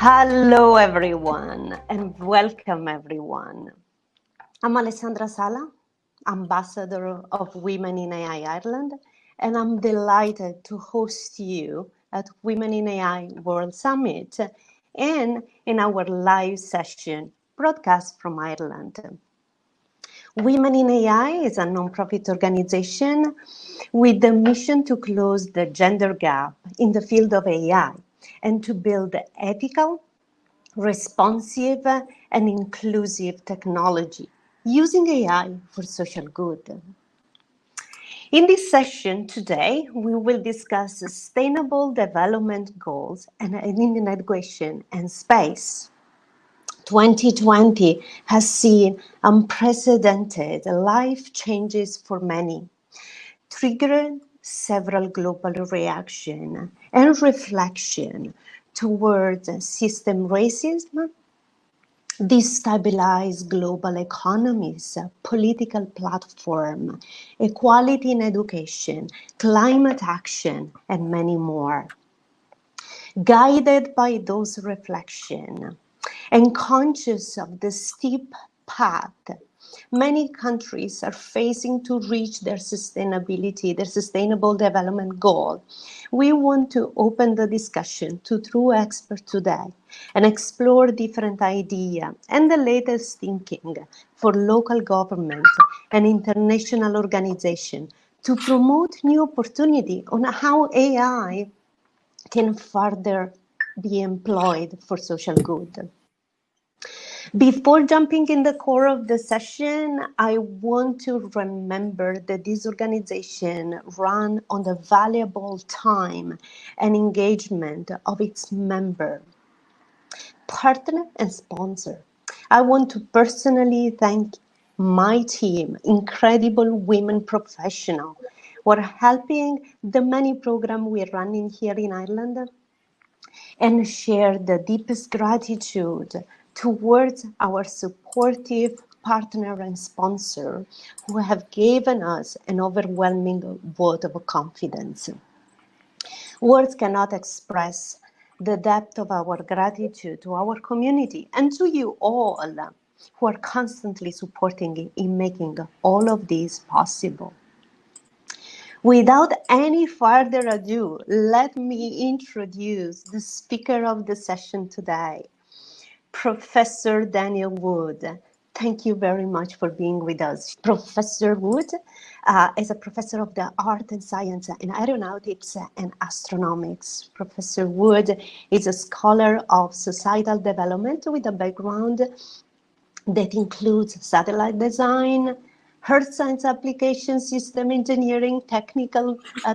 Hello everyone and welcome everyone. I'm Alessandra Sala, Ambassador of Women in AI Ireland, and I'm delighted to host you at Women in AI World Summit and in our live session broadcast from Ireland. Women in AI is a non-profit organization with the mission to close the gender gap in the field of AI and to build ethical, responsive, and inclusive technology using AI for social good. In this session today, we will discuss sustainable development goals and integration and space. 2020 has seen unprecedented life changes for many, triggered several global reaction and reflection towards system racism, destabilize global economies, political platform, equality in education, climate action, and many more. Guided by those reflections and conscious of the steep path many countries are facing to reach their sustainable development goal, we want to open the discussion to true experts today and explore different ideas and the latest thinking for local government and international organizations to promote new opportunity on how AI can further be employed for social good. Before jumping in the core of the session, I want to remember that this organization runs on the valuable time and engagement of its member, partner, and sponsor. I want to personally thank my team, incredible women professionals, who are helping the many programs we're running here in Ireland, and share the deepest gratitude towards our supportive partner and sponsor who have given us an overwhelming vote of confidence. Words cannot express the depth of our gratitude to our community and to you all who are constantly supporting in making all of this possible. Without any further ado, let me introduce the speaker of the session today, Professor Danielle Wood. Thank you very much for being with us. Professor Wood is a professor of the art and science in aeronautics and astronomics. Professor Wood is a scholar of societal development with a background that includes satellite design, earth science application, system engineering,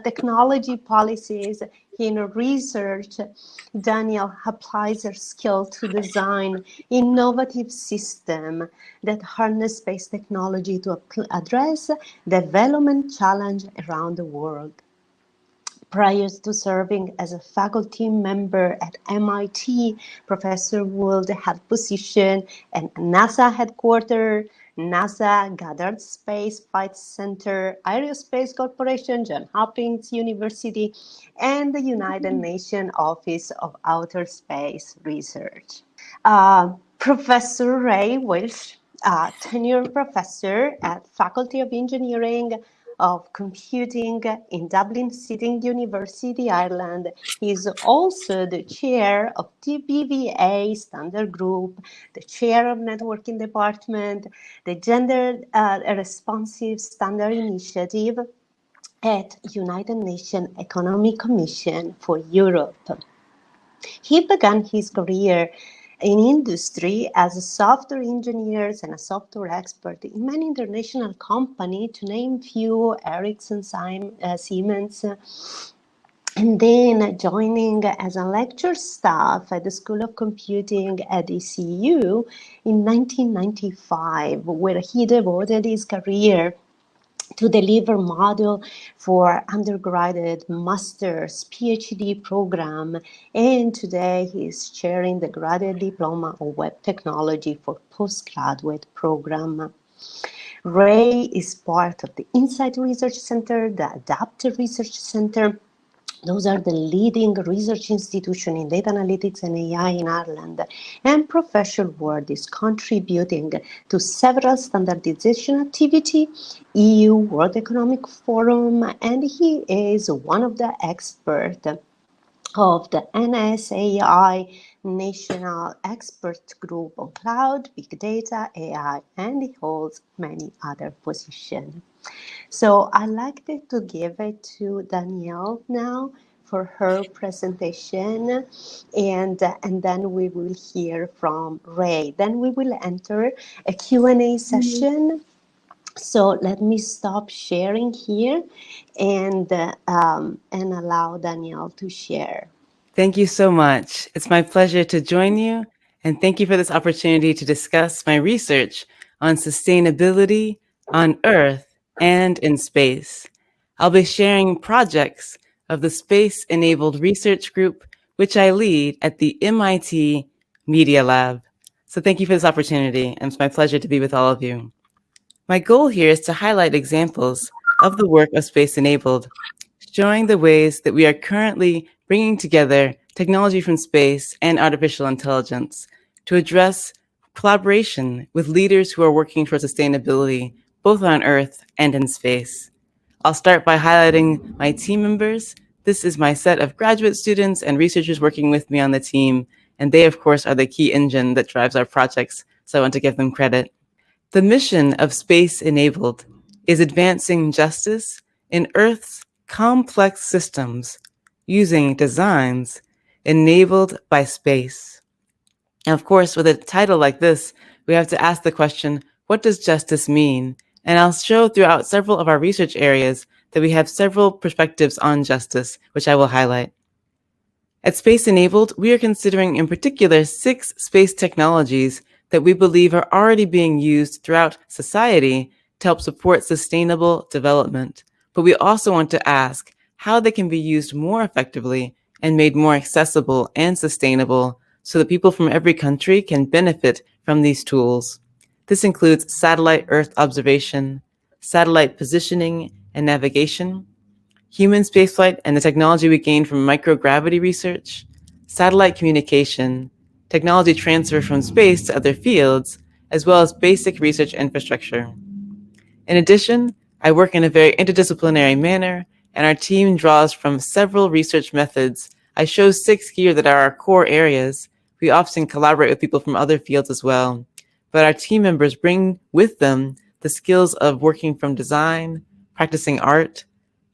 technology policies. In research, Danielle applies her skill to design innovative systems that harness space technology to address development challenges around the world. Prior to serving as a faculty member at MIT, Professor Wood held position at NASA headquarters, NASA Goddard Space Flight Center, Aerospace Corporation, Johns Hopkins University, and the United Nations Office of Outer Space Research. Professor Ray Walshe, tenured professor at Faculty of Engineering of Computing in Dublin City University, Ireland. He is also the chair of the BVA Standard Group, the chair of Networking Department, the Gender Responsive Standard Initiative at United Nations Economic Commission for Europe. He began his career in industry as a software engineer and a software expert in many international companies, to name few, Ericsson, Siemens, and then joining as a lecture staff at the School of Computing at ECU in 1995, where he devoted his career to deliver module for undergraduate, master's, PhD program, and today he is chairing the graduate diploma of web technology for postgraduate program. Ray is part of the Insight Research Center, the Adaptive Research Center, Those are the leading research institution in data analytics and AI in Ireland. And Professor Ward is contributing to several standardization activity, EU World Economic Forum, and he is one of the experts of the NSAI National Expert Group on Cloud, Big Data, AI, and he holds many other positions. So I'd like to give it to Danielle now for her presentation, and then we will hear from Ray. Then we will enter a Q&A session. So let me stop sharing here and allow Danielle to share. Thank you so much. It's my pleasure to join you, and thank you for this opportunity to discuss my research on sustainability on Earth and in space. I'll be sharing projects of the Space-Enabled Research Group, which I lead at the MIT Media Lab. So thank you for this opportunity, and it's my pleasure to be with all of you. My goal here is to highlight examples of the work of Space-Enabled, showing the ways that we are currently bringing together technology from space and artificial intelligence to address collaboration with leaders who are working for sustainability, both on Earth and in space. I'll start by highlighting my team members. This is my set of graduate students and researchers working with me on the team, and they, of course, are the key engine that drives our projects, so I want to give them credit. The mission of Space-Enabled is advancing justice in Earth's complex systems using designs enabled by space. And of course, with a title like this, we have to ask the question, what does justice mean? And I'll show throughout several of our research areas that we have several perspectives on justice, which I will highlight. At Space-Enabled, we are considering in particular 6 space technologies that we believe are already being used throughout society to help support sustainable development. But we also want to ask how they can be used more effectively and made more accessible and sustainable so that people from every country can benefit from these tools. This includes satellite Earth observation, satellite positioning and navigation, human spaceflight and the technology we gained from microgravity research, satellite communication, technology transfer from space to other fields, as well as basic research infrastructure. In addition, I work in a very interdisciplinary manner, and our team draws from several research methods. I show 6 here that are our core areas. We often collaborate with people from other fields as well, but our team members bring with them the skills of working from design, practicing art,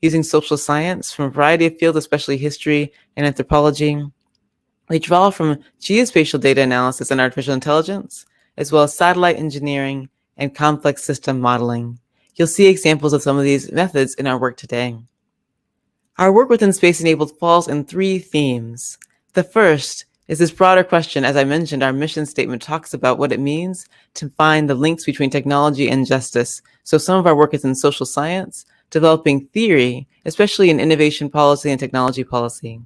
using social science from a variety of fields, especially history and anthropology. We draw from geospatial data analysis and artificial intelligence, as well as satellite engineering and complex system modeling. You'll see examples of some of these methods in our work today. Our work within Space-Enabled falls in 3 themes. The first is this broader question. As I mentioned, our mission statement talks about what it means to find the links between technology and justice. So some of our work is in social science, developing theory, especially in innovation policy and technology policy.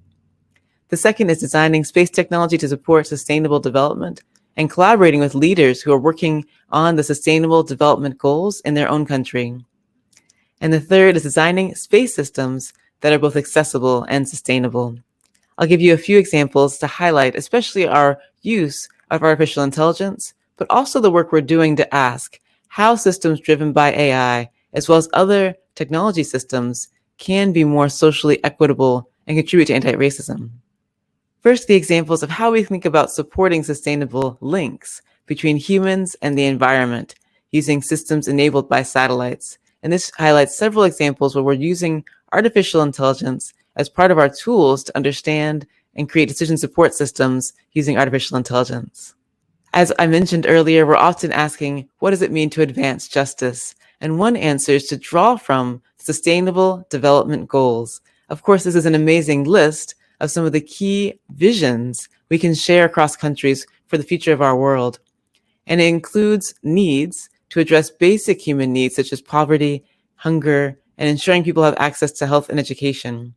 The second is designing space technology to support sustainable development and collaborating with leaders who are working on the sustainable development goals in their own country. And the third is designing space systems that are both accessible and sustainable. I'll give you a few examples to highlight, especially our use of artificial intelligence, but also the work we're doing to ask how systems driven by AI, as well as other technology systems, can be more socially equitable and contribute to anti-racism. First, the examples of how we think about supporting sustainable links between humans and the environment using systems enabled by satellites. And this highlights several examples where we're using artificial intelligence as part of our tools to understand and create decision support systems using artificial intelligence. As I mentioned earlier, we're often asking, what does it mean to advance justice? And one answer is to draw from Sustainable Development Goals. Of course, this is an amazing list of some of the key visions we can share across countries for the future of our world. And it includes needs to address basic human needs such as poverty, hunger, and ensuring people have access to health and education.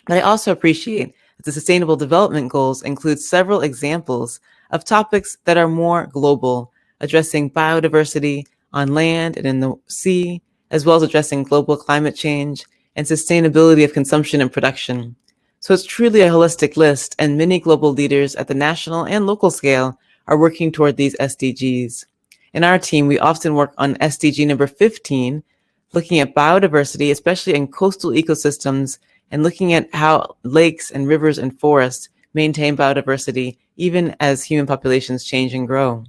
But I also appreciate that the Sustainable Development Goals include several examples of topics that are more global, addressing biodiversity on land and in the sea, as well as addressing global climate change and sustainability of consumption and production. So it's truly a holistic list, and many global leaders at the national and local scale are working toward these SDGs. In our team, we often work on SDG number 15, looking at biodiversity, especially in coastal ecosystems, and looking at how lakes and rivers and forests maintain biodiversity even as human populations change and grow.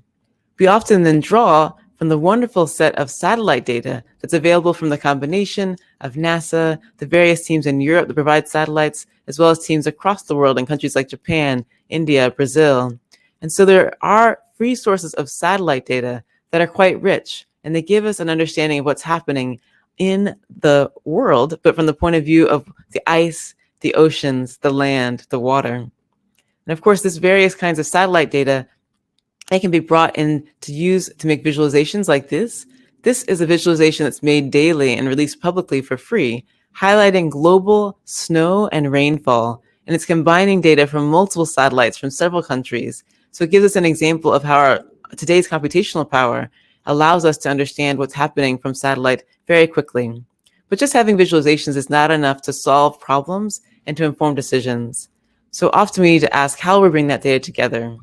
We often then draw from the wonderful set of satellite data that's available from the combination of NASA, the various teams in Europe that provide satellites, as well as teams across the world in countries like Japan, India, Brazil. And so there are free sources of satellite data that are quite rich, and they give us an understanding of what's happening in the world, but from the point of view of the ice, the oceans, the land, the water. And of course, this various kinds of satellite data, they can be brought in to use to make visualizations like this. This is a visualization that's made daily and released publicly for free, highlighting global snow and rainfall. And it's combining data from multiple satellites from several countries. So it gives us an example of how today's computational power allows us to understand what's happening from satellite very quickly. But just having visualizations is not enough to solve problems and to inform decisions. So often we need to ask how we bring that data together.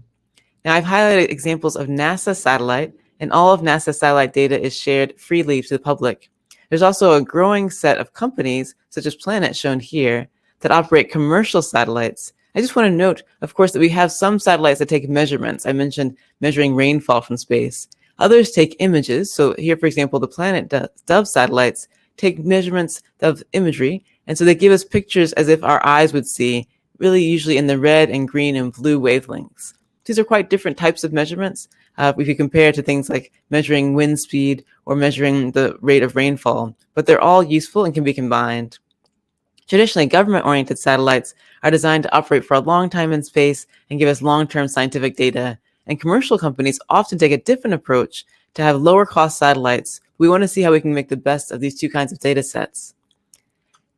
Now, I've highlighted examples of NASA satellite, and all of NASA satellite data is shared freely to the public. There's also a growing set of companies, such as Planet shown here, that operate commercial satellites. I just want to note, of course, that we have some satellites that take measurements. I mentioned measuring rainfall from space. Others take images. So here, for example, the Planet Dove satellites take measurements of imagery, and so they give us pictures as if our eyes would see, really usually in the red and green and blue wavelengths. These are quite different types of measurements if you compare to things like measuring wind speed or measuring the rate of rainfall, but they're all useful and can be combined. Traditionally, government-oriented satellites are designed to operate for a long time in space and give us long-term scientific data, and commercial companies often take a different approach to have lower-cost satellites. We want to see how we can make the best of these two kinds of data sets.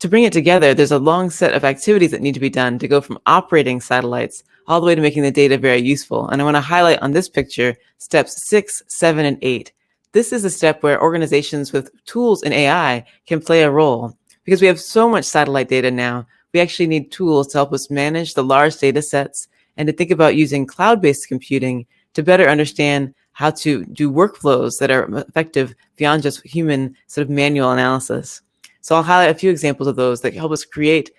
To bring it together, there's a long set of activities that need to be done to go from operating satellites all the way to making the data very useful. And I want to highlight on this picture steps 6, 7, and 8. This is a step where organizations with tools in AI can play a role. Because we have so much satellite data now, we actually need tools to help us manage the large data sets and to think about using cloud-based computing to better understand how to do workflows that are effective beyond just human sort of manual analysis. So I'll highlight a few examples of those that help us create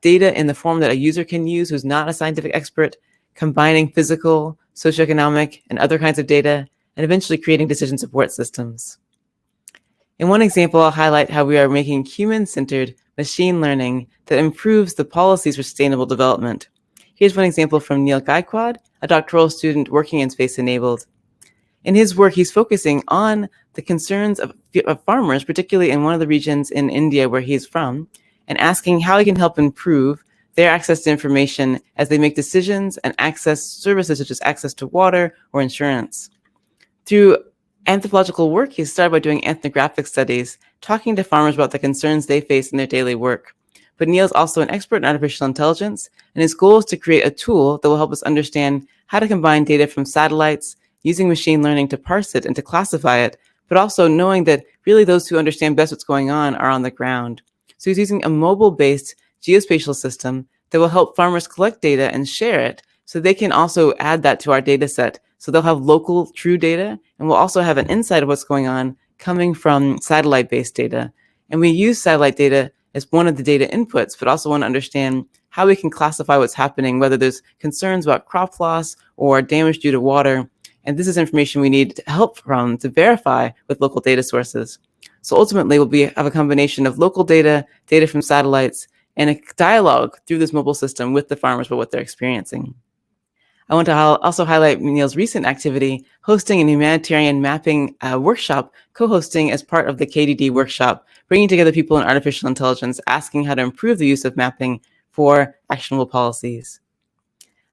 data in the form that a user can use who's not a scientific expert, combining physical, socioeconomic, and other kinds of data, and eventually creating decision support systems. In one example, I'll highlight how we are making human-centered machine learning that improves the policies for sustainable development. Here's one example from Neil Gaikwad, a doctoral student working in Space Enabled. In his work, he's focusing on the concerns of farmers, particularly in one of the regions in India where he's from, and asking how he can help improve their access to information as they make decisions and access services such as access to water or insurance. Through anthropological work, he started by doing ethnographic studies, talking to farmers about the concerns they face in their daily work. But Neil's also an expert in artificial intelligence, and his goal is to create a tool that will help us understand how to combine data from satellites, using machine learning to parse it and to classify it, but also knowing that really those who understand best what's going on are on the ground. So he's using a mobile-based geospatial system that will help farmers collect data and share it so they can also add that to our data set. So they'll have local true data, and we'll also have an insight of what's going on coming from satellite-based data. And we use satellite data as one of the data inputs, but also want to understand how we can classify what's happening, whether there's concerns about crop loss or damage due to water. And this is information we need help from to verify with local data sources. So ultimately, we'll have a combination of local data, data from satellites, and a dialogue through this mobile system with the farmers about what they're experiencing. I want to also highlight Neil's recent activity, hosting a humanitarian mapping workshop, co-hosting as part of the KDD workshop, bringing together people in artificial intelligence, asking how to improve the use of mapping for actionable policies.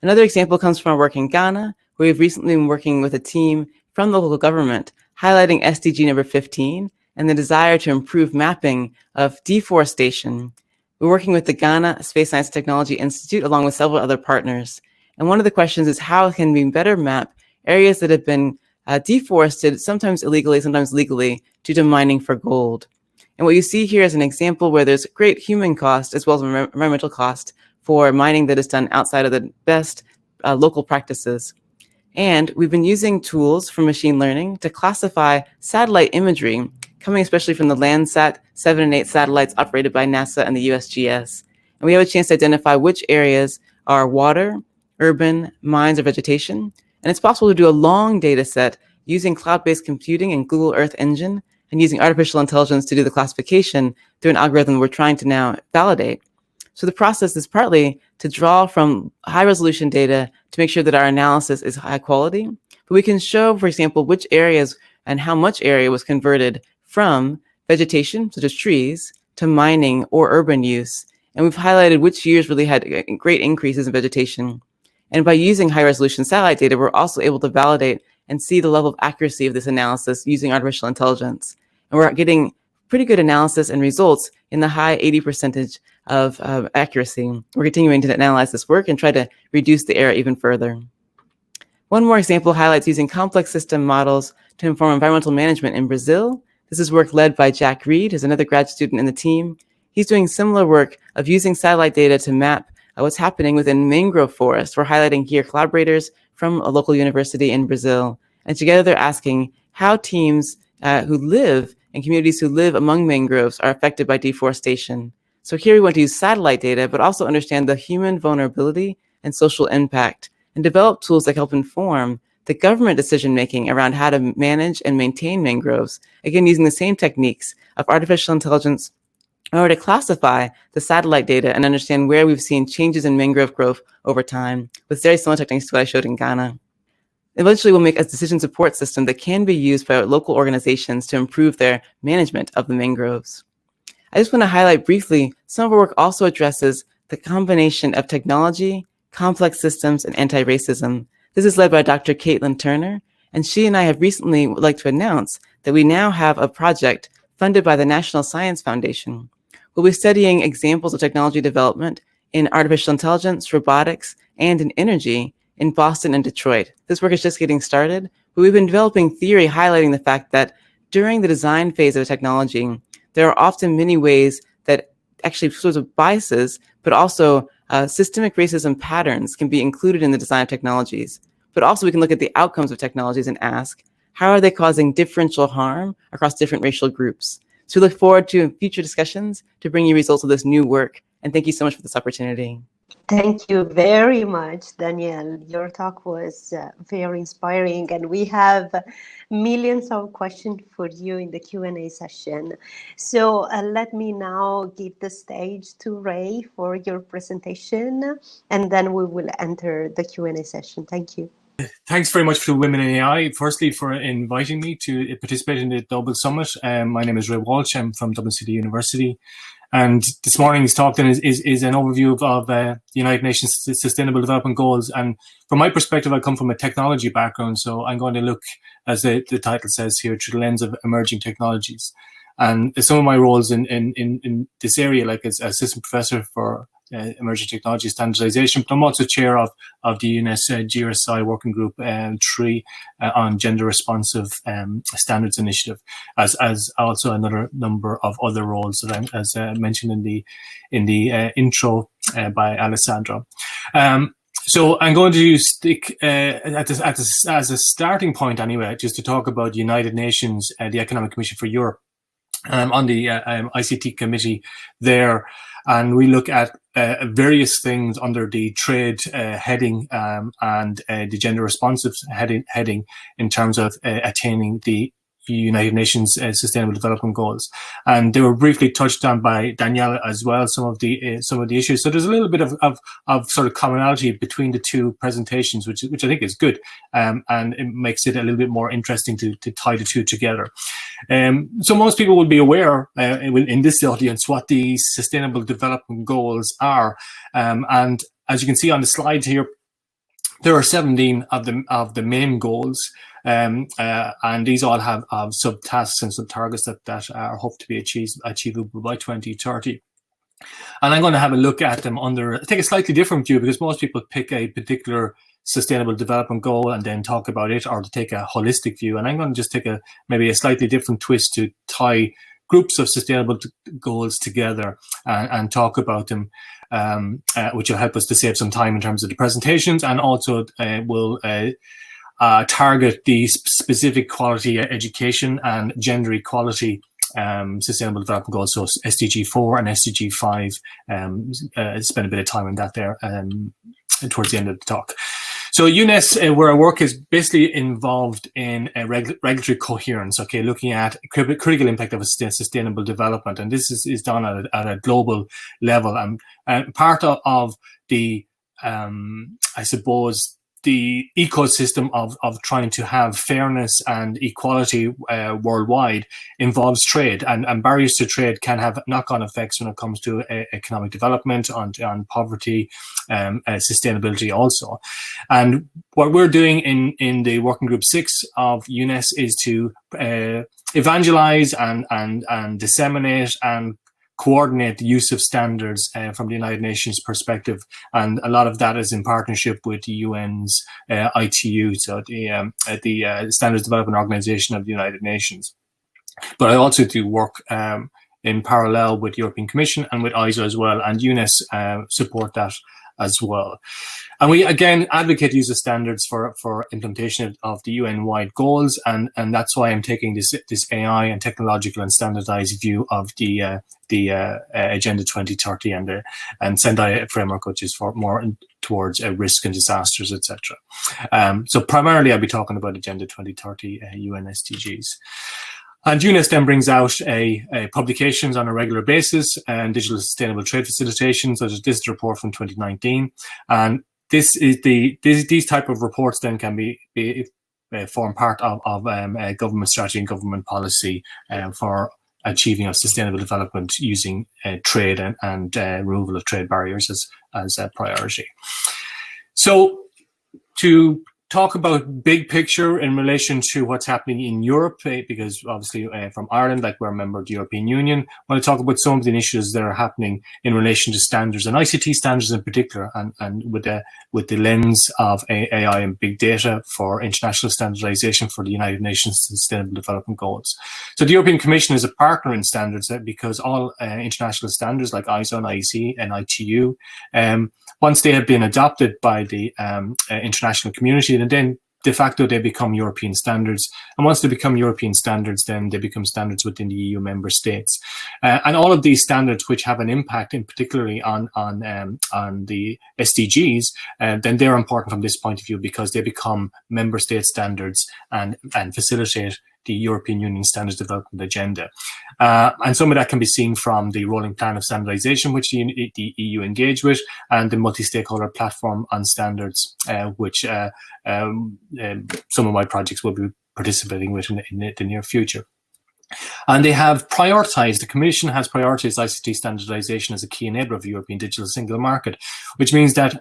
Another example comes from our work in Ghana, where we've recently been working with a team from the local government, highlighting SDG number 15 and the desire to improve mapping of deforestation. We're working with the Ghana Space Science Technology Institute along with several other partners. And one of the questions is how can we better map areas that have been deforested, sometimes illegally, sometimes legally, due to mining for gold. And what you see here is an example where there's great human cost as well as environmental cost for mining that is done outside of the best local practices. And we've been using tools for machine learning to classify satellite imagery, coming especially from the Landsat 7 and 8 satellites operated by NASA and the USGS. And we have a chance to identify which areas are water, urban, mines, or vegetation. And it's possible to do a long data set using cloud-based computing and Google Earth Engine and using artificial intelligence to do the classification through an algorithm we're trying to now validate. So the process is partly to draw from high resolution data to make sure that our analysis is high quality, but we can show, for example, which areas and how much area was converted from vegetation, such as trees, to mining or urban use. And we've highlighted which years really had great increases in vegetation. And by using high resolution satellite data, we're also able to validate and see the level of accuracy of this analysis using artificial intelligence. And we're getting pretty good analysis and results in the high 80% of accuracy. We're continuing to analyze this work and try to reduce the error even further. One more example highlights using complex system models to inform environmental management in Brazil. This is work led by Jack Reed, who's another grad student in the team. He's doing similar work of using satellite data to map what's happening within mangrove forests. We're highlighting here collaborators from a local university in Brazil. And together they're asking how teams who live and communities who live among mangroves are affected by deforestation. So here we want to use satellite data, but also understand the human vulnerability and social impact, and develop tools that help inform the government decision-making around how to manage and maintain mangroves, again, using the same techniques of artificial intelligence in order to classify the satellite data and understand where we've seen changes in mangrove growth over time, with very similar techniques to what I showed in Ghana. Eventually, we'll make a decision support system that can be used by local organizations to improve their management of the mangroves. I just want to highlight briefly, some of our work also addresses the combination of technology, complex systems, and anti-racism. This is led by Dr. Caitlin Turner, and she and I have recently would like to announce that we now have a project funded by the National Science Foundation. We'll be studying examples of technology development in artificial intelligence, robotics, and in energy in Boston and Detroit. This work is just getting started, but we've been developing theory highlighting the fact that during the design phase of a technology, there are often many ways that actually sorts of biases, but also systemic racism patterns can be included in the design of technologies. But also we can look at the outcomes of technologies and ask, how are they causing differential harm across different racial groups? So we look forward to future discussions to bring you results of this new work. And thank you so much for this opportunity. Thank you very much, Danielle. Your talk was very inspiring, and we have millions of questions for you in the Q&A session. So let me now give the stage to Ray for your presentation, and then we will enter the Q&A session. Thank you. Thanks very much to Women in AI, firstly, for inviting me to participate in the Dublin Summit. My name is Ray Walshe. I'm from Dublin City University. And this morning's talk then is an overview of the United Nations Sustainable Development Goals. And from my perspective, I come from a technology background. So I'm going to look, as the title says here, through the lens of emerging technologies. And some of my roles in this area, like as assistant professor for emerging technology standardization, but I'm also chair of the UNESCO GRSI working group 3 on gender responsive standards initiative, as also another number of other roles that I'm, as mentioned in the intro by Alessandra. So I'm going to stick as a starting point anyway, just to talk about United Nations, the Economic Commission for Europe. On the ICT committee there, and we look at various things under the trade heading and the gender responsive heading in terms of attaining the United Nations Sustainable Development Goals, and they were briefly touched on by Danielle as well. Some of the issues. So there's a little bit of sort of commonality between the two presentations, which I think is good, and it makes it a little bit more interesting to tie the two together. So most people will be aware in this audience what the Sustainable Development Goals are, and as you can see on the slide here, there are 17 of the main goals. And these all have subtasks and sub-targets that are hoped to be achievable by 2030. And I'm going to have a look at them take a slightly different view, because most people pick a particular sustainable development goal and then talk about it, or to take a holistic view. And I'm going to just take maybe a slightly different twist to tie groups of sustainable goals together and talk about them, which will help us to save some time in terms of the presentations, and also will target the specific quality education and gender equality sustainable development goals, so SDG 4 and SDG 5. Spend a bit of time on that there towards the end of the talk. So UNES, where I work, is basically involved in regulatory coherence, okay, looking at critical impact of sustainable development. And this is done at a global level. And part of the, I suppose, the ecosystem of trying to have fairness and equality worldwide involves trade, and barriers to trade can have knock-on effects when it comes to economic development, on poverty, sustainability also. And what we're doing in the Working Group 6 of UNES is to evangelize and disseminate and coordinate the use of standards from the United Nations perspective, and a lot of that is in partnership with the UN's ITU, so the Standards Development Organization of the United Nations. But I also do work in parallel with the European Commission and with ISO as well, and UNES support that as well. And we again advocate use of standards for implementation of the UN-wide goals, and that's why I'm taking this AI and technological and standardized view of the Agenda 2030 and Sendai framework, which is for more towards risk and disasters, etc. So primarily I'll be talking about Agenda 2030 UN SDGs. And UNES then brings out publications on a regular basis and digital sustainable trade facilitation, such as this report from 2019. And this is these type of reports then can be form part of government strategy and government policy for achieving of sustainable development using trade and removal of trade barriers as a priority. So to talk about big picture in relation to what's happening in Europe, because obviously from Ireland, like we're a member of the European Union, I want to talk about some of the initiatives that are happening in relation to standards and ICT standards in particular, and with the lens of AI and big data for international standardization for the United Nations Sustainable Development Goals. So the European Commission is a partner in standards because all international standards like ISO and IEC and ITU, once they have been adopted by the international community, and then de facto they become European standards. And once they become European standards, then they become standards within the EU member states. And all of these standards, which have an impact, in particularly on the SDGs, then they're important from this point of view because they become member state standards and facilitate the European Union Standards Development Agenda. And some of that can be seen from the rolling plan of standardization, which the EU engaged with, and the multi-stakeholder platform on standards, which some of my projects will be participating with in the near future. And they have prioritized, the Commission has prioritized ICT standardization as a key enabler of the European digital single market, which means that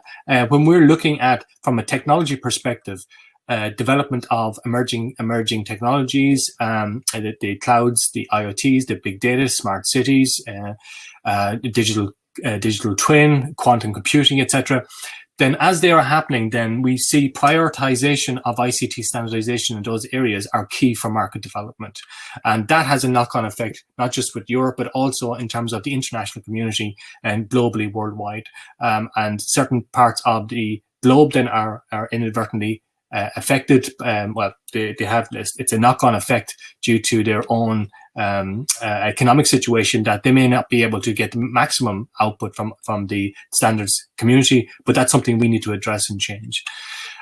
when we're looking at, from a technology perspective, development of emerging technologies, the clouds, the IoTs, the big data, smart cities, digital twin, quantum computing, etc. Then as they are happening, then we see prioritization of ICT standardization in those areas are key for market development. And that has a knock-on effect, not just with Europe, but also in terms of the international community and globally, worldwide. And certain parts of the globe then are inadvertently affected. Well, they have this, it's a knock-on effect due to their own economic situation, that they may not be able to get the maximum output from the standards community, but that's something we need to address and change.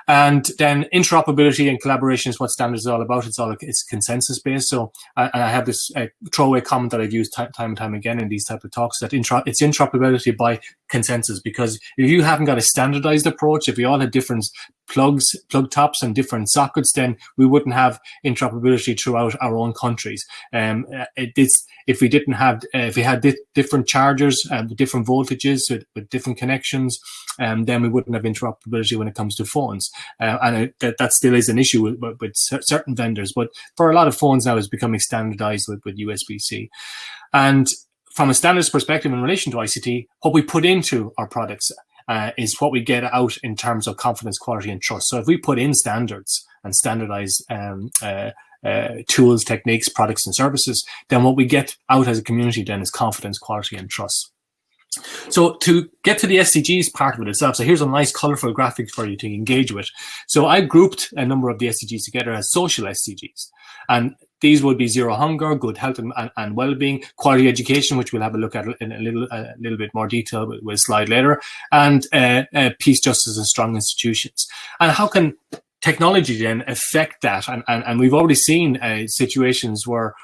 And then interoperability and collaboration is what standards is all about. It's consensus based. So and I have this throwaway comment that I've used time and time again in these type of talks, that it's interoperability by consensus, because if you haven't got a standardized approach, if we all had different plug tops and different sockets, then we wouldn't have interoperability throughout our own countries. If we didn't have, if we had different chargers with different voltages with different connections, then we wouldn't have interoperability when it comes to phones. And that still is an issue with certain vendors, but for a lot of phones now, it's becoming standardized with USB-C. And from a standards perspective in relation to ICT, what we put into our products is what we get out in terms of confidence, quality, and trust. So if we put in standards and standardized tools, techniques, products, and services, then what we get out as a community then is confidence, quality, and trust. So to get to the SDGs part of it itself, so here's a nice colorful graphic for you to engage with. So I grouped a number of the SDGs together as social SDGs. And these would be zero hunger, good health and well-being, quality education, which we'll have a look at in a little bit more detail with a slide later, and peace, justice, and strong institutions. And how can technology then affect that? And we've already seen situations where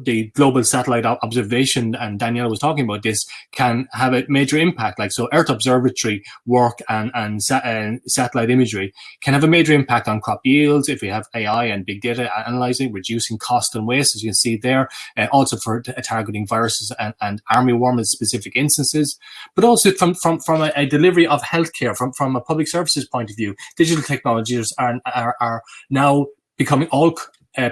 the global satellite observation, and Danielle was talking about this, can have a major impact. Like, so Earth observatory work and satellite imagery can have a major impact on crop yields if we have AI and big data analyzing, reducing cost and waste, as you can see there, also for targeting viruses and armyworm in specific instances, but also from a delivery of healthcare, from a public services point of view. Digital technologies are now becoming all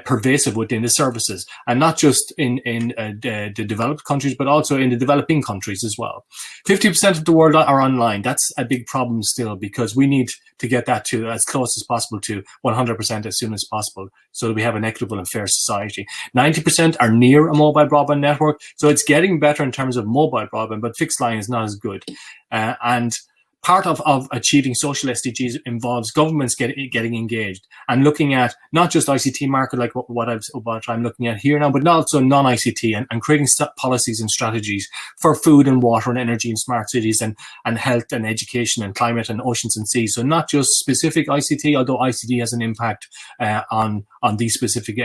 pervasive within the services, and not just in the developed countries, but also in the developing countries as well. 50% of the world are online. That's a big problem still, because we need to get that to as close as possible to 100% as soon as possible, so that we have an equitable and fair society. 90% are near a mobile broadband network, so it's getting better in terms of mobile broadband, but fixed line is not as good. And part of achieving social SDGs involves governments getting engaged and looking at not just ICT market, like what I'm looking at here now, but also non-ICT, and creating policies and strategies for food and water and energy and smart cities and health and education and climate and oceans and seas. So not just specific ICT, although ICT has an impact on these specific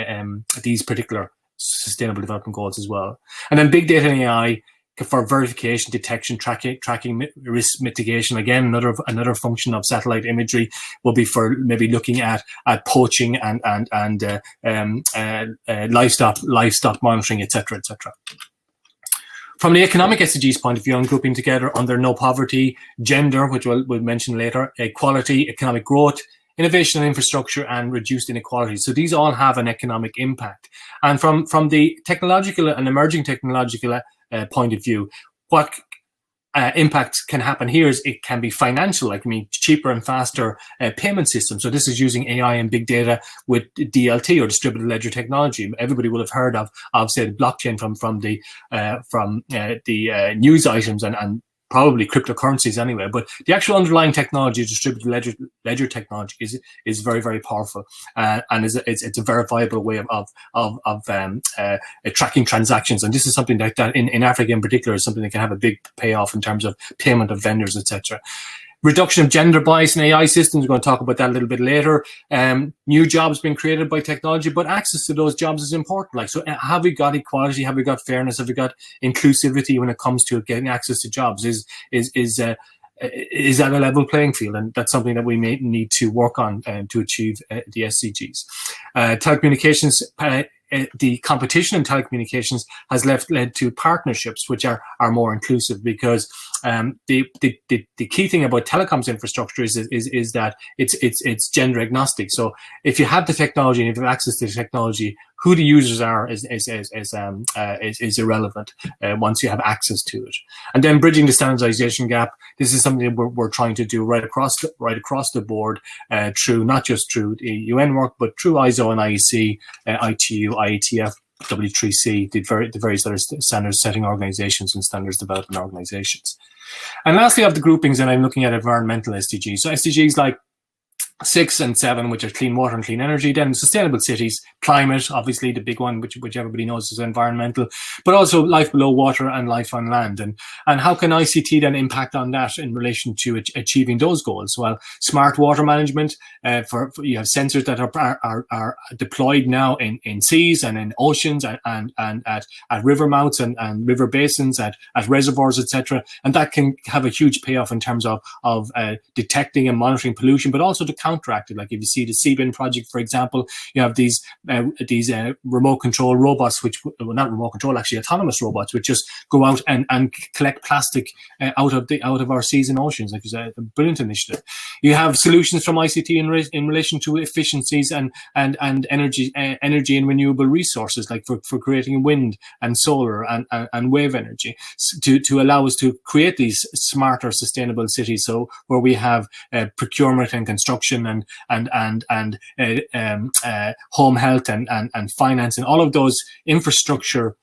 these particular sustainable development goals as well. And then big data and AI for verification, detection, tracking, risk mitigation. Again, another function of satellite imagery will be for maybe looking at poaching and livestock monitoring, etc., etc. From the economic SDGs point of view, I'm grouping together under no poverty, gender, which we'll mention later, equality, economic growth, innovation and infrastructure, and reduced inequality. So these all have an economic impact. And from the technological and emerging technological point of view, what impacts can happen here is it can be financial, like cheaper and faster payment systems. So this is using AI and big data with DLT, or distributed ledger technology. Everybody will have heard of say blockchain from the news items and probably cryptocurrencies anyway, but the actual underlying technology, distributed ledger technology, is very, very powerful, and it's a verifiable way of tracking transactions. And this is something that in Africa in particular is something that can have a big payoff in terms of payment of vendors, etc. Reduction of gender bias in AI systems, we're going to talk about that a little bit later. New jobs being created by technology, but access to those jobs is important. Like, so have we got equality? Have we got fairness? Have we got inclusivity when it comes to getting access to jobs? Is that a level playing field? And that's something that we may need to work on to achieve the SDGs. Telecommunications, the competition in telecommunications has led to partnerships which are more inclusive, because the key thing about telecoms infrastructure is that it's gender agnostic. So if you have the technology and if you have access to the technology, who the users are is irrelevant once you have access to it. And then bridging the standardization gap. This is something that we're trying to do right across the board, through not just through the UN work, but through ISO and IEC, ITU, IATF, W3C, the various other standards setting organizations and standards development organizations. And lastly, of the groupings, and I'm looking at environmental SDGs. So SDGs like 6 and 7, which are clean water and clean energy, then sustainable cities, climate, obviously the big one, which everybody knows is environmental, but also life below water and life on land. And how can ICT then impact on that in relation to achieving those goals? Well, smart water management, for you have sensors that are deployed now in seas and in oceans and at river mouths and river basins, at reservoirs, etc. And that can have a huge payoff in terms of detecting and monitoring pollution, but also to counteract it. Like if you see the Seabin project, for example, you have these remote control robots, not remote control, actually autonomous robots, which just go out and collect plastic out of our seas and oceans. Like, it's a brilliant initiative. You have solutions from ICT in relation to efficiencies and energy and renewable resources, like for creating wind and solar and wave energy, to allow us to create these smarter, sustainable cities. So where we have procurement and construction nutrition and home health and finance, and all of those infrastructure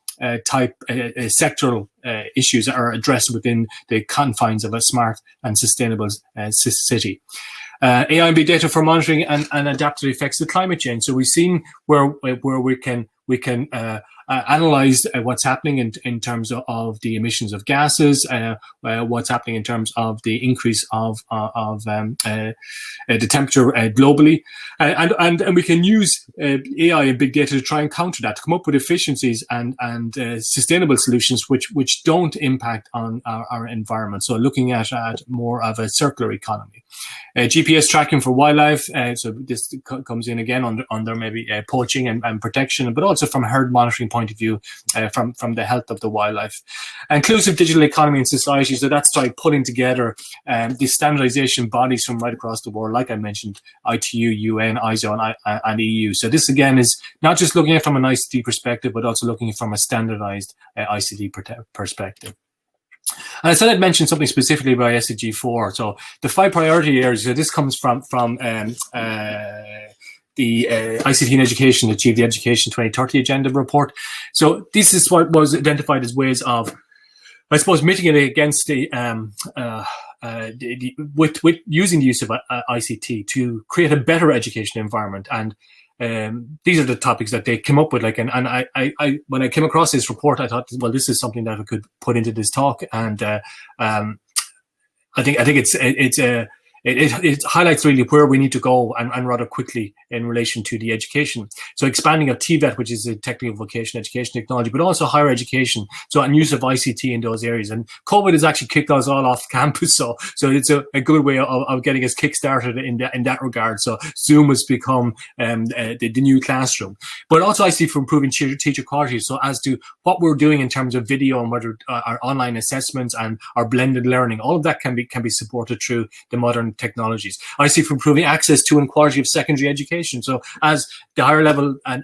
type sectoral issues are addressed within the confines of a smart and sustainable city. AI and big data for monitoring and adapt to the effects of climate change. So we've seen where we can analyze what's happening in terms of the emissions of gases, what's happening in terms of the increase of the temperature globally, and we can use AI and big data to try and counter that, to come up with efficiencies and sustainable solutions which don't impact on our environment. So looking at more of a circular economy. GPS tracking for wildlife, so this comes in again under maybe poaching and protection, but also from a herd monitoring point of view, from the health of the wildlife. Inclusive digital economy and society, so that's like pulling together the standardization bodies from right across the world, like I mentioned, ITU, UN, ISO, and EU. So this again is not just looking at it from an ICT perspective, but also looking from a standardized ICT perspective. And I said I'd mention something specifically about SDG 4. So the 5 priority areas, so this comes from the ICT in Education, Achieve the Education 2030 Agenda report. So this is what was identified as ways of, I suppose, mitigating against with using the use of ICT to create a better education environment. And these are the topics that they came up with. Like, and I when I came across this report, I thought, well, this is something that I could put into this talk. And I think it highlights really where we need to go and rather quickly in relation to the education. So expanding of TVET, which is a technical vocational education technology, but also higher education. So and use of ICT in those areas. And COVID has actually kicked us all off campus. So it's a good way of getting us kick-started in that regard. So Zoom has become the new classroom. But also I see for improving teacher quality. So as to what we're doing in terms of video and whether our online assessments and our blended learning, all of that can be supported through the modern technologies. I see for improving access to and quality of secondary education. So as the higher level and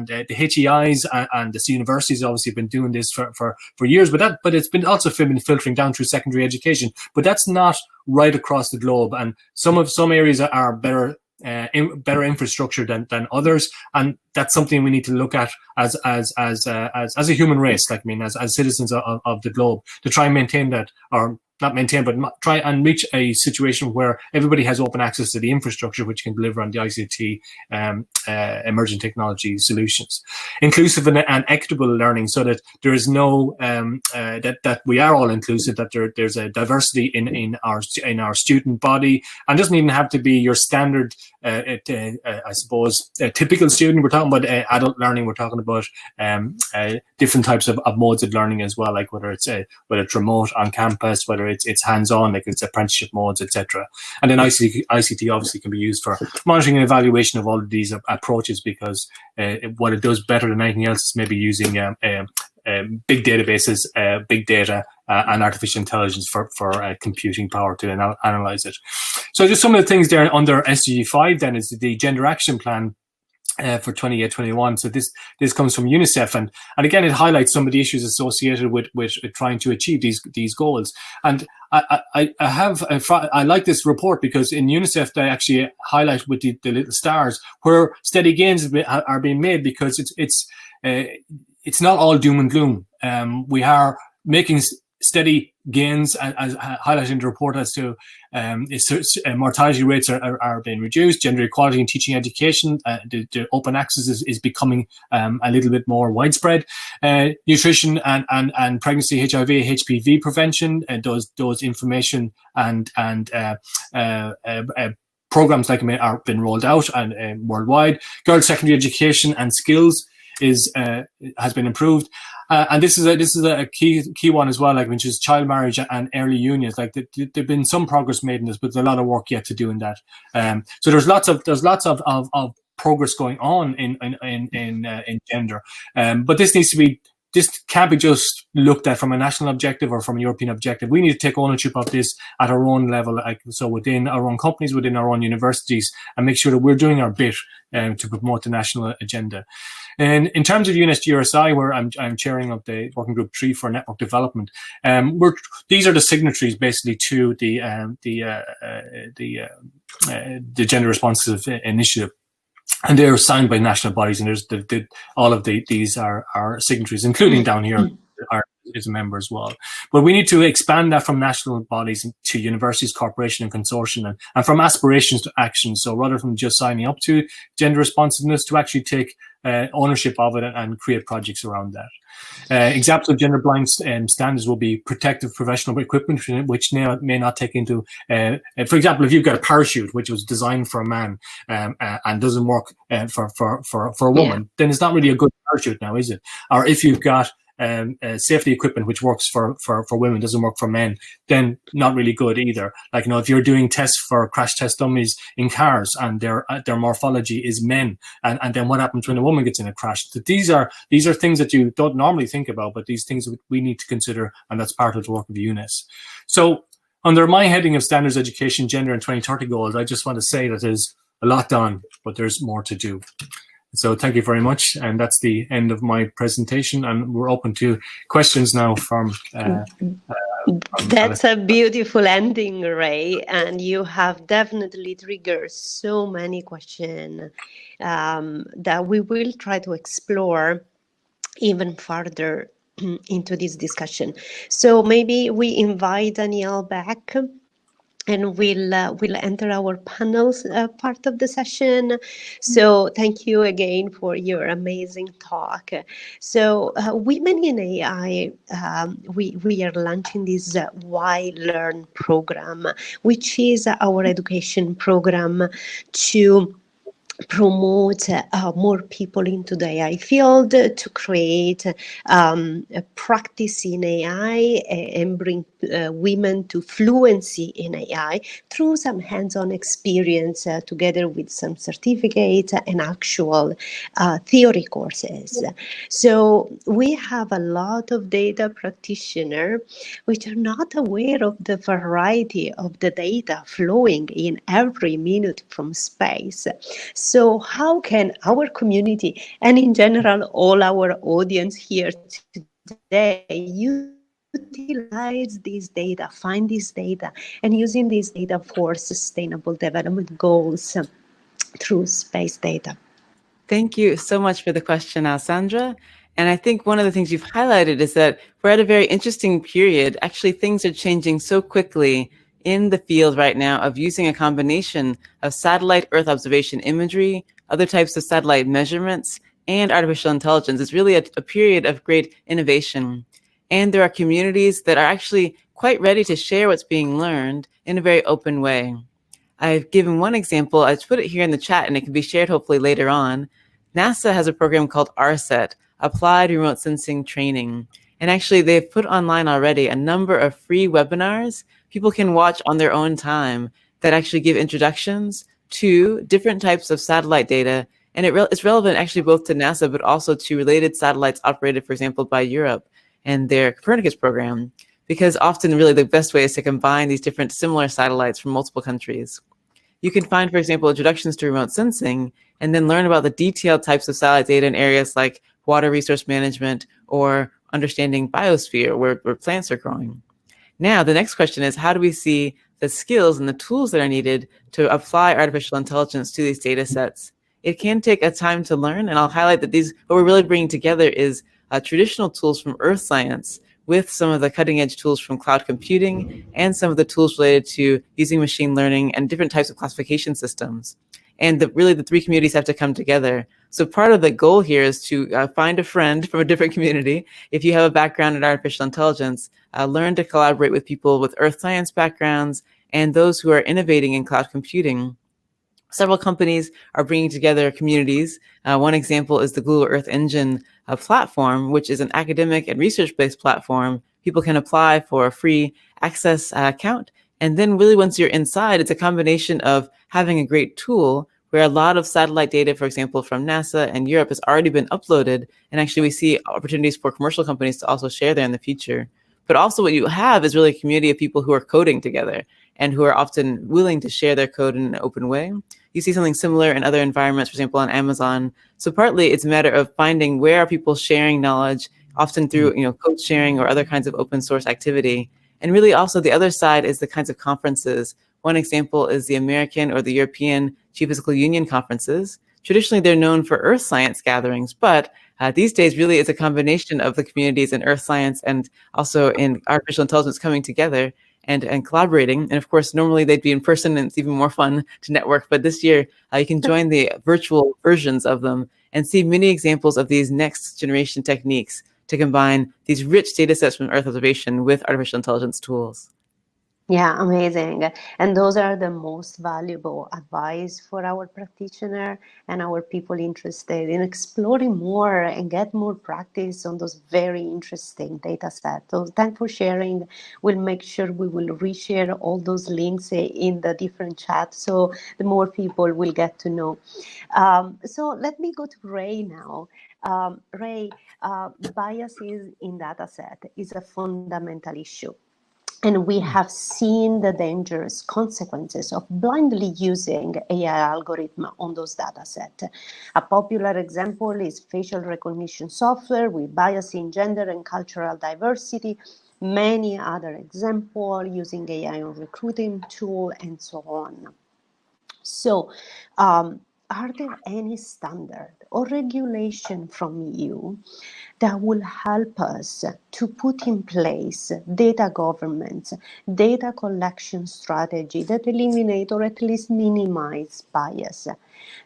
the HEIs and the universities obviously have been doing this for years, but it's been also been filtering down through secondary education. But that's not right across the globe, and some areas are better infrastructure than others, and that's something we need to look at as a human race, like I mean, as citizens of the globe, to try and maintain that, or not maintain, but try and reach a situation where everybody has open access to the infrastructure which can deliver on the ICT emerging technology solutions. Inclusive and equitable learning, so that there is no that we are all inclusive, that there's a diversity in our student body, and doesn't even have to be your standard I suppose typical student. We're talking about adult learning. We're talking about different types of modes of learning as well, like whether it's remote on campus, whether it's hands-on, like it's apprenticeship modes, etc. And then ICT obviously can be used for monitoring and evaluation of all of these approaches, because what it does better than anything else is maybe using big databases, big data, and artificial intelligence for computing power to analyze it. So just some of the things there under SDG 5 then is the Gender Action Plan for 28-21. So this comes from UNICEF, and again it highlights some of the issues associated with trying to achieve these goals. And I like this report because in UNICEF they actually highlight with the little stars where steady gains are being made, because it's not all doom and gloom. We are making steady gains, as highlighted in the report, as to mortality rates are being reduced, gender equality in teaching education, the open access is becoming a little bit more widespread, nutrition and pregnancy, HIV, HPV prevention, and those information and programs like are been rolled out and worldwide. Girls' secondary education and skills has been improved, and this is a key one as well, like which is child marriage and early unions. Like there've been some progress made in this, but there's a lot of work yet to do in that. So there's lots of progress going on in gender, but this needs to this can't be just looked at from a national objective or from a European objective. We need to take ownership of this at our own level, like, so within our own companies, within our own universities, and make sure that we're doing our bit to promote the national agenda. And in terms of UNSGRSI, where I'm chairing of the Working Group 3 for Network Development, these are the signatories basically to the Gender Responsive Initiative. And they're signed by national bodies, and there's all of these are signatories, including down here is a member as well. But we need to expand that from national bodies to universities, corporation, and consortium, and from aspirations to action. So rather than just signing up to gender responsiveness, to actually take ownership of it and create projects around that. Examples of gender blind standards will be protective professional equipment, which may not take into, for example, if you've got a parachute which was designed for a man and doesn't work for a woman, then it's not really a good parachute now, is it? Or if you've got safety equipment which works for women, doesn't work for men, then not really good either. Like, you know, if you're doing tests for crash test dummies in cars and their morphology is men, and then what happens when a woman gets in a crash? These are things that you don't normally think about, but these things we need to consider, and that's part of the work of UNES. So under my heading of Standards Education, Gender and 2030 Goals, I just want to say that there's a lot done, but there's more to do. So thank you very much, and that's the end of my presentation, and we're open to questions now from That's a beautiful ending, Ray, and you have definitely triggered so many questions that we will try to explore even further into this discussion. So maybe we invite Danielle back, and we'll enter our panels part of the session. So thank you again for your amazing talk. So Women in AI, we are launching this Why Learn program, which is our education program to promote more people into the AI field, to create a practice in AI and bring women to fluency in AI through some hands-on experience together with some certificate and actual theory courses. So we have a lot of data practitioners which are not aware of the variety of the data flowing in every minute from space. So how can our community, and in general all our audience here today, utilize this data, find this data, and using this data for sustainable development goals through space data? Thank you so much for the question, Alessandra. And I think one of the things you've highlighted is that we're at a very interesting period. Actually, things are changing so quickly in the field right now of using a combination of satellite Earth observation imagery, other types of satellite measurements, and artificial intelligence. It's really a period of great innovation. And there are communities that are actually quite ready to share what's being learned in a very open way. I've given one example. I put it here in the chat, and it can be shared hopefully later on. NASA has a program called RSET, Applied Remote Sensing Training. And actually, they've put online already a number of free webinars people can watch on their own time that actually give introductions to different types of satellite data. And it's relevant actually both to NASA, but also to related satellites operated, for example, by Europe and their Copernicus program, because often really the best way is to combine these different similar satellites from multiple countries. You can find, for example, introductions to remote sensing, and then learn about the detailed types of satellite data in areas like water resource management or understanding biosphere, where plants are growing. Now, the next question is, how do we see the skills and the tools that are needed to apply artificial intelligence to these data sets? It can take a time to learn, and I'll highlight that what we're really bringing together is traditional tools from earth science with some of the cutting edge tools from cloud computing and some of the tools related to using machine learning and different types of classification systems. And really the three communities have to come together. So part of the goal here is to find a friend from a different community. If you have a background in artificial intelligence, learn to collaborate with people with earth science backgrounds and those who are innovating in cloud computing. Several companies are bringing together communities. One example is the Google Earth Engine platform, which is an academic and research-based platform. People can apply for a free access account. And then really once you're inside, it's a combination of having a great tool where a lot of satellite data, for example, from NASA and Europe has already been uploaded. And actually we see opportunities for commercial companies to also share there in the future. But also what you have is really a community of people who are coding together and who are often willing to share their code in an open way. You see something similar in other environments, for example, on Amazon. So partly it's a matter of finding where are people sharing knowledge, often through code sharing or other kinds of open source activity. And really also the other side is the kinds of conferences. One example is the American or the European Geophysical Union conferences. Traditionally, they're known for earth science gatherings, but these days really it's a combination of the communities in earth science and also in artificial intelligence coming together and collaborating. And of course, normally they'd be in person and it's even more fun to network. But this year, you can join the virtual versions of them and see many examples of these next generation techniques to combine these rich data sets from Earth observation with artificial intelligence tools. Yeah, amazing. And those are the most valuable advice for our practitioner and our people interested in exploring more and get more practice on those very interesting data sets. So thanks for sharing. We'll make sure we will reshare all those links in the different chats so the more people will get to know. So let me go to Ray now. Ray, biases in data set is a fundamental issue. And we have seen the dangerous consequences of blindly using AI algorithm on those data sets. A popular example is facial recognition software with bias in gender and cultural diversity. Many other examples using AI on recruiting tool and so on. So, are there any standard or regulation from you that will help us to put in place data governance, data collection strategy that eliminate or at least minimize bias?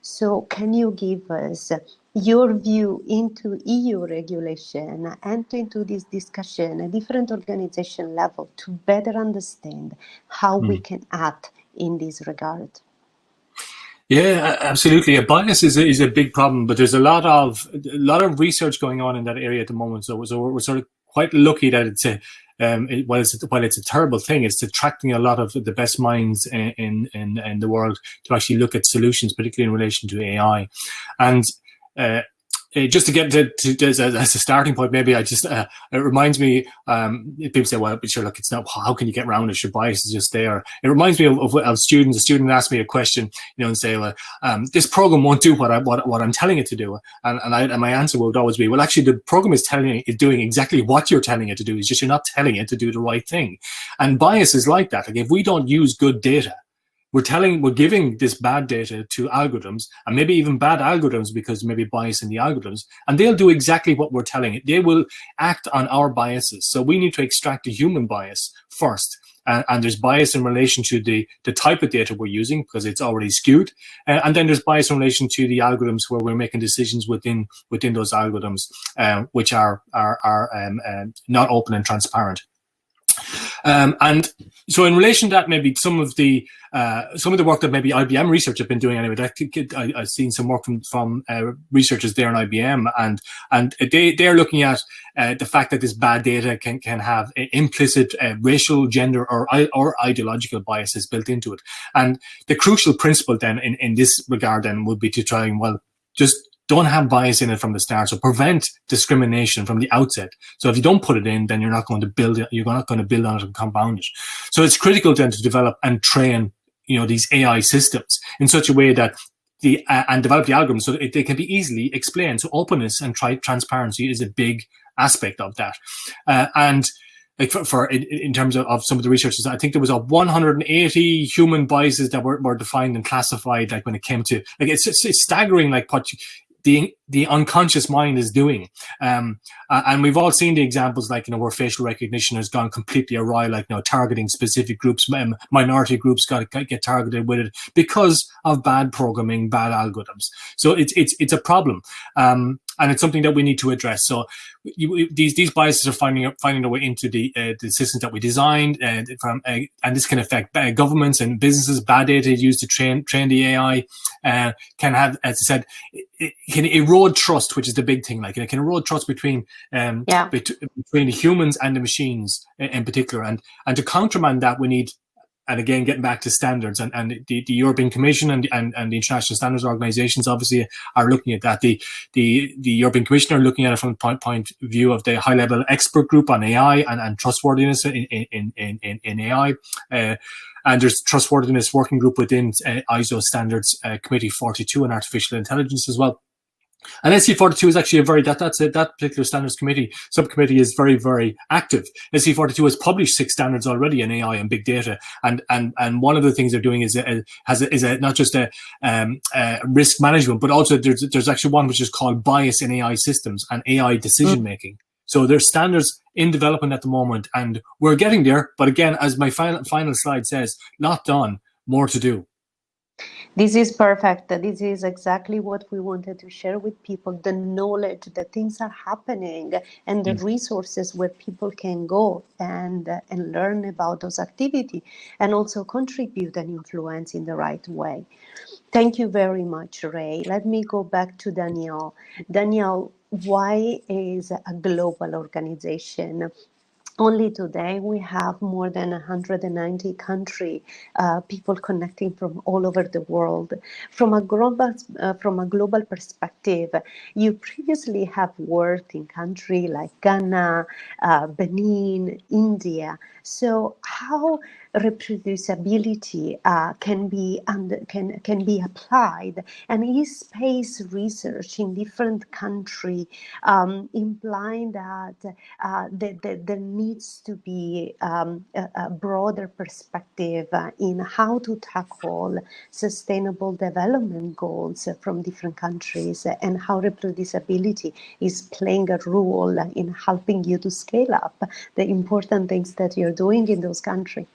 So can you give us your view into EU regulation and into this discussion at different organization level to better understand how we can act in this regard? Yeah, absolutely. A bias is a big problem, but there's a lot of research going on in that area at the moment. So we're sort of quite lucky that while it's a terrible thing, it's attracting a lot of the best minds in the world to actually look at solutions, particularly in relation to AI. And just to get to as a starting point, maybe it reminds me, people say, well, sure, look, it's not, how can you get around it? Your bias is just there. It reminds me of students. A student asked me a question, and say, well, this program won't do what I'm telling it to do. And my answer would always be, well, actually, the program is doing exactly what you're telling it to do. It's just you're not telling it to do the right thing. And bias is like that. Like if we don't use good data, we're giving this bad data to algorithms, and maybe even bad algorithms because maybe bias in the algorithms, and they'll do exactly what we're telling it. They will act on our biases. So we need to extract the human bias first. And there's bias in relation to the type of data we're using because it's already skewed. And then there's bias in relation to the algorithms where we're making decisions within those algorithms, which are not open and transparent. And so in relation to that, maybe some of the work that maybe IBM research have been doing anyway, I've seen some work from researchers there in IBM, and they're looking at the fact that this bad data can have implicit racial, gender, or ideological biases built into it. And the crucial principle then in this regard then would be to try and, well, just don't have bias in it from the start. So prevent discrimination from the outset. So if you don't put it in, then you're not going to build on it and compound it. So it's critical then to develop and train, these AI systems in such a way that and develop the algorithms so that they can be easily explained. So openness and transparency is a big aspect of that. And like in terms of some of the researchers, I think there was 180 human biases that were defined and classified. Like when it came to, like, it's staggering, like what the unconscious mind is doing. And we've all seen the examples, like, where facial recognition has gone completely awry, like, targeting specific groups, minority groups get targeted with it because of bad programming, bad algorithms. So it's a problem. And it's something that we need to address. So these biases are finding their way into the systems that we designed, and this can affect governments and businesses. Bad data used to train the AI can have, as I said, it can erode trust, which is the big thing. Like, it can erode trust between the humans and the machines in particular. And to countermand that, we need again, getting back to standards, and the European Commission and the international standards organizations obviously are looking at that. The European Commission are looking at it from the point of view of the high level expert group on AI and trustworthiness in AI. And there's trustworthiness working group within ISO standards committee 42 on artificial intelligence as well. And SC42 is actually that particular standards subcommittee is very, very active. SC42 has published 6 standards already in AI and big data. And one of the things they're doing is not just a risk management, but also there's actually one which is called bias in AI systems and AI decision making. So there's standards in development at the moment, and we're getting there. But again, as my final slide says, not done, more to do. This is perfect. This is exactly what we wanted to share with people, the knowledge that things are happening and the resources where people can go and learn about those activities and also contribute and influence in the right way. Thank you very much, Ray. Let me go back to Danielle. Danielle, why is a global organization? Only today we have more than 190 countries, people connecting from all over the world. From a global perspective, you previously have worked in countries like Ghana, Benin, India. So how reproducibility can be applied, and is space research in different countries implying that there needs to be a broader perspective in how to tackle sustainable development goals from different countries, and how reproducibility is playing a role in helping you to scale up the important things that you're doing in those countries?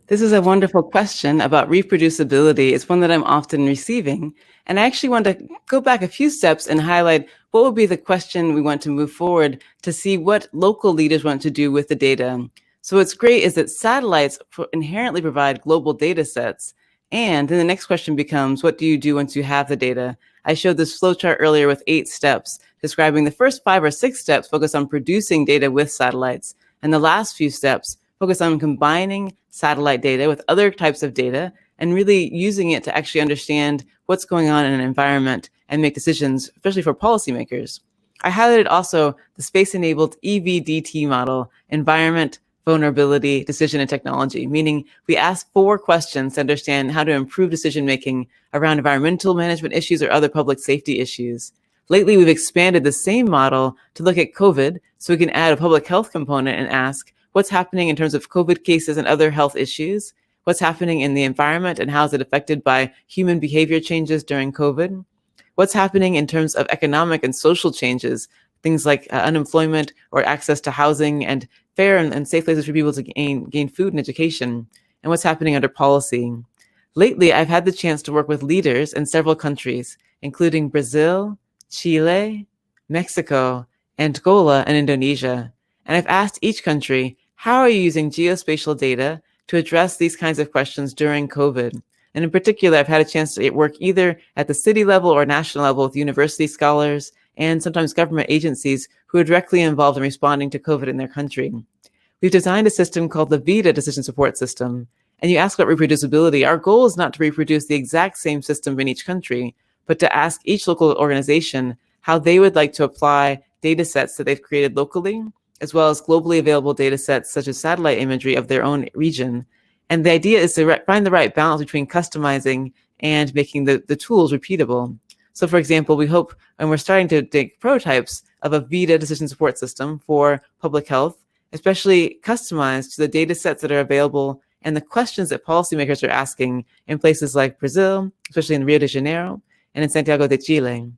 This is a wonderful question about reproducibility. It's one that I'm often receiving. And I actually want to go back a few steps and highlight what would be the question we want to move forward to see what local leaders want to do with the data. So what's great is that satellites inherently provide global data sets. And then the next question becomes, what do you do once you have the data? I showed this flowchart earlier with 8 steps, describing the first 5 or 6 steps focus on producing data with satellites. And the last few steps focus on combining satellite data with other types of data and really using it to actually understand what's going on in an environment and make decisions, especially for policymakers. I highlighted also the space-enabled EVDT model, environment, vulnerability, decision, and technology, meaning we ask 4 questions to understand how to improve decision-making around environmental management issues or other public safety issues. Lately, we've expanded the same model to look at COVID, so we can add a public health component and ask, what's happening in terms of COVID cases and other health issues? What's happening in the environment and how is it affected by human behavior changes during COVID? What's happening in terms of economic and social changes, things like unemployment or access to housing and fair and safe places for people to gain food and education? And what's happening under policy? Lately, I've had the chance to work with leaders in several countries, including Brazil, Chile, Mexico, Angola, and Indonesia. And I've asked each country, how are you using geospatial data to address these kinds of questions during COVID? And in particular, I've had a chance to work either at the city level or national level with university scholars and sometimes government agencies who are directly involved in responding to COVID in their country. We've designed a system called the Vita Decision Support System. And you ask about reproducibility. Our goal is not to reproduce the exact same system in each country, but to ask each local organization how they would like to apply data sets that they've created locally, as well as globally available data sets such as satellite imagery of their own region. And the idea is to find the right balance between customizing and making the tools repeatable. So for example, we hope, and we're starting to make prototypes of a Vita decision support system for public health, especially customized to the data sets that are available and the questions that policymakers are asking in places like Brazil, especially in Rio de Janeiro, and in Santiago de Chile.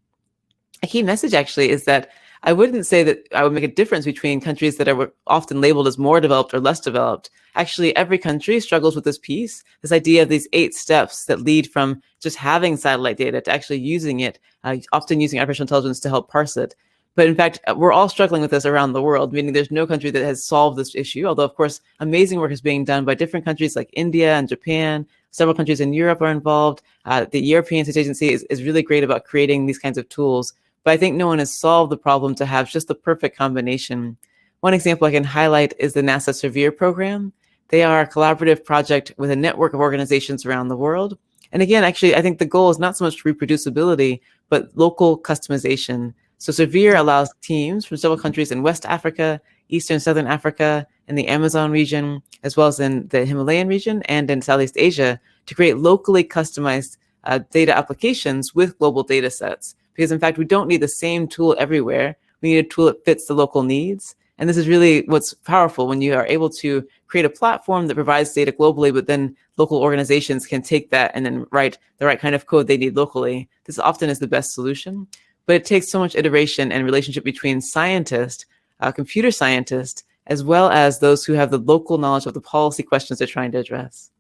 A key message actually is that I wouldn't say that I would make a difference between countries that are often labeled as more developed or less developed. Actually, every country struggles with this piece, this idea of these 8 steps that lead from just having satellite data to actually using it, often using artificial intelligence to help parse it. But in fact, we're all struggling with this around the world, meaning there's no country that has solved this issue, although of course, amazing work is being done by different countries like India and Japan. Several countries in Europe are involved. The European Space Agency is really great about creating these kinds of tools. But I think no one has solved the problem to have just the perfect combination. One example I can highlight is the NASA Surveyor program. They are a collaborative project with a network of organizations around the world. And again, actually, I think the goal is not so much reproducibility, but local customization. So Surveyor allows teams from several countries in West Africa, Eastern and Southern Africa, in the Amazon region, as well as in the Himalayan region and in Southeast Asia, to create locally customized data applications with global data sets. Because in fact, we don't need the same tool everywhere. We need a tool that fits the local needs. And this is really what's powerful when you are able to create a platform that provides data globally, but then local organizations can take that and then write the right kind of code they need locally. This often is the best solution, but it takes so much iteration and relationship between scientists, computer scientists, as well as those who have the local knowledge of the policy questions they're trying to address.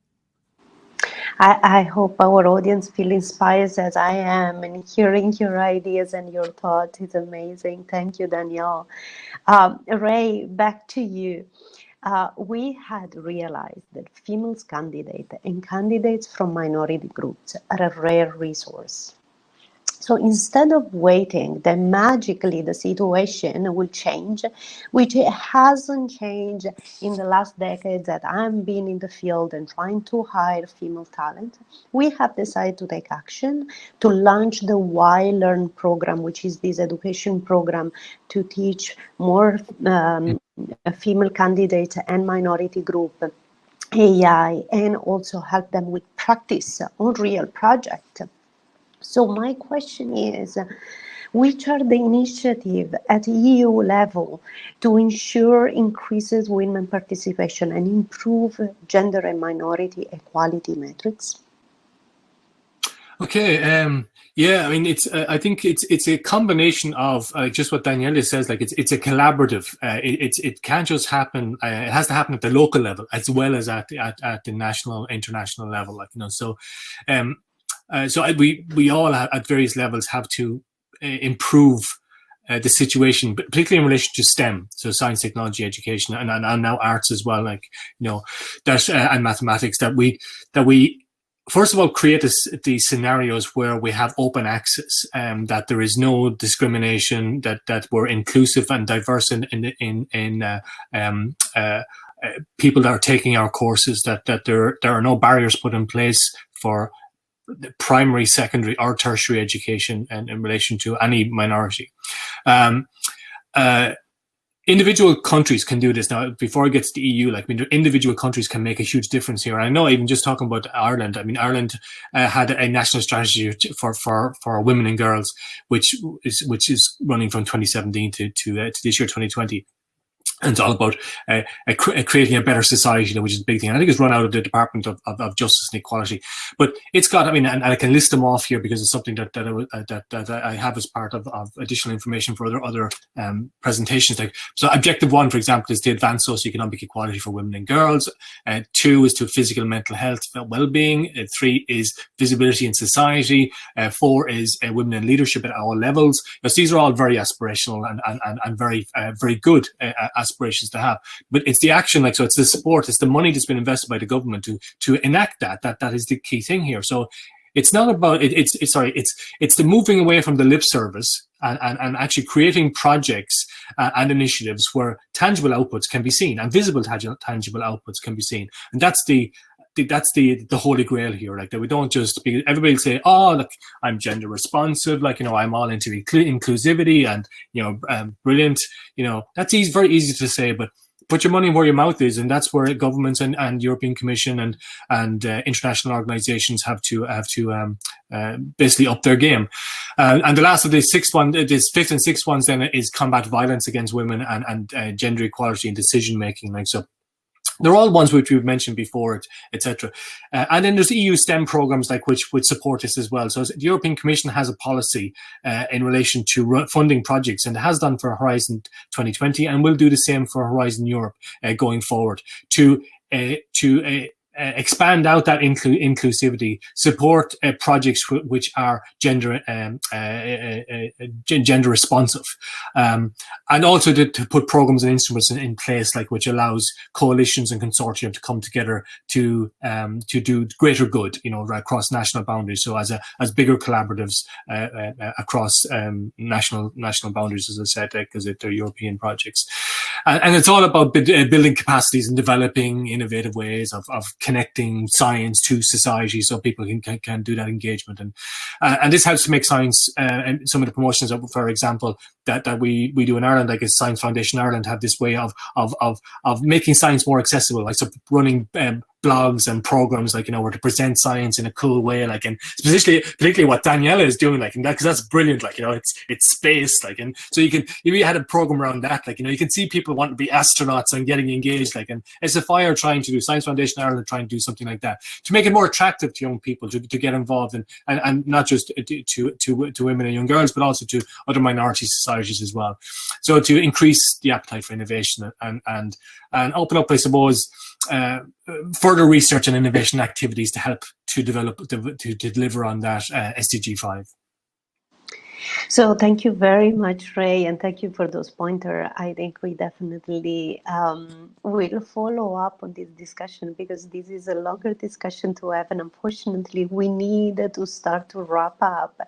I hope our audience feel inspired as I am, and hearing your ideas and your thoughts is amazing. Thank you, Danielle. Ray, back to you. We had realized that female candidates and candidates from minority groups are a rare resource. So instead of waiting, then magically the situation will change, which it hasn't changed in the last decade that I've been in the field and trying to hire female talent. We have decided to take action to launch the Y Learn program, which is this education program to teach more female candidates and minority group AI, and also help them with practice on real projects. So my question is, which are the initiatives at EU level to ensure increases women participation and improve gender and minority equality metrics? Okay. Yeah, I mean, I think it's a combination of just what Danielle says. Like it's a collaborative. It can't just happen. It has to happen at the local level as well as at the national, international level. Like so. So we all at various levels have to improve the situation, particularly in relation to STEM, so science, technology, education, and now arts as well. Like that and mathematics. That we first of all create these scenarios where we have open access, that there is no discrimination, that we're inclusive and diverse in people that are taking our courses, that there are no barriers put in place for the primary, secondary, or tertiary education and in relation to any minority. Individual countries can do this. Now, before it gets to the EU, individual countries can make a huge difference here. And I know even just talking about Ireland, I mean, Ireland had a national strategy for women and girls, which is running from 2017 to this year, 2020. And it's all about creating a better society, which is a big thing. I think it's run out of the Department of Justice and Equality, but it's got. I mean, and I can list them off here because it's something that I have as part of additional information for other presentations. Like, so, objective 1, for example, is to advance socioeconomic equality for women and girls. 2 is to physical and mental health well-being. 3 is visibility in society. 4 is women in leadership at all levels. Because these are all very aspirational and very good aspirations to have, but it's the action, so it's the support, it's the money that's been invested by the government to enact that is the key thing here. So it's not about it's the moving away from the lip service and actually creating projects and initiatives where tangible outputs can be seen and visible tangible outputs can be seen, and that's the holy grail here. Like, that we don't just be, everybody say, oh, look, I'm gender responsive, I'm all into inclusivity and brilliant. That's very easy to say, but put your money where your mouth is, and that's where governments and European Commission and international organizations have to basically up their game. And the last of the this 5th and 6th ones then is combat violence against women and gender equality in decision making. So they're all ones which we've mentioned before, etc. And then there's EU STEM programs which support this as well. So the European Commission has a policy in relation to funding projects, and it has done for Horizon 2020, and will do the same for Horizon Europe going forward to expand out that inclusivity, support projects which are gender responsive, and also to put programs and instruments in place, which allows coalitions and consortium to come together to do greater good, across national boundaries. So as bigger collaboratives across national boundaries, as I said, because they're European projects. And it's all about building capacities and developing innovative ways of connecting science to society, so people can do that engagement. And this helps to make science, and some of the promotions, for example, that we do in Ireland, like Science Foundation Ireland, have this way of making science more accessible, like so running blogs and programs, like, where to present science in a cool way, like, and particularly what Danielle is doing, like, and that, because that's brilliant, like, it's space, like, and so you had a program around that, like, you can see people want to be astronauts and getting engaged, like, and SFI are trying to do, Science Foundation Ireland are trying to do something like that to make it more attractive to young people to get involved in, and not just to women and young girls, but also to other minority societies as well. So to increase the appetite for innovation and open up, I suppose, further research and innovation activities to help to deliver on that SDG 5. So thank you very much, Ray, and thank you for those pointers. I think we definitely will follow up on this discussion, because this is a longer discussion to have, and unfortunately we need to start to wrap up.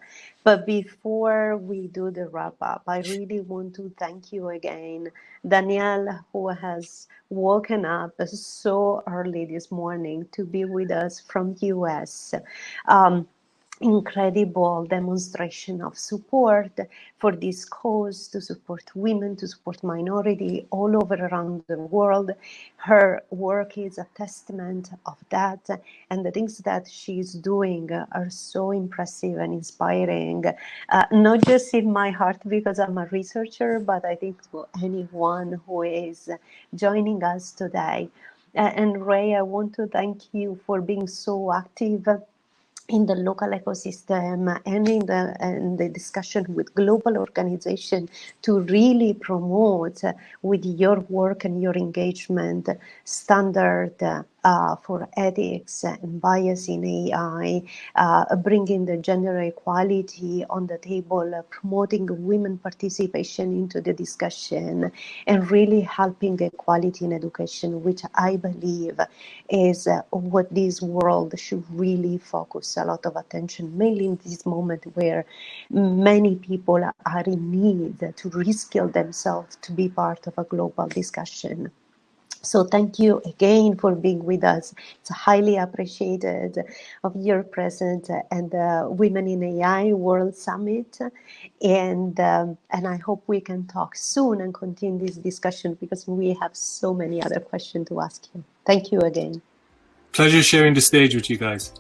But before we do the wrap up, I really want to thank you again, Danielle, who has woken up so early this morning to be with us from US. Incredible demonstration of support for this cause, to support women, to support minority all over around the world. Her work is a testament of that, and the things that she's doing are so impressive and inspiring, not just in my heart because I'm a researcher, but I think to anyone who is joining us today. And Ray, I want to thank you for being so active in the local ecosystem and in the discussion with global organizations to really promote with your work and your engagement standard for ethics and bias in AI, bringing the gender equality on the table, promoting women participation into the discussion, and really helping equality in education, which I believe is what this world should really focus a lot of attention, mainly in this moment where many people are in need to reskill themselves to be part of a global discussion. So thank you again for being with us. It's highly appreciated of your presence at the Women in AI World Summit. And I hope we can talk soon and continue this discussion, because we have so many other questions to ask you. Thank you again. Pleasure sharing the stage with you guys.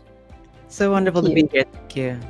So wonderful to be here. Thank you.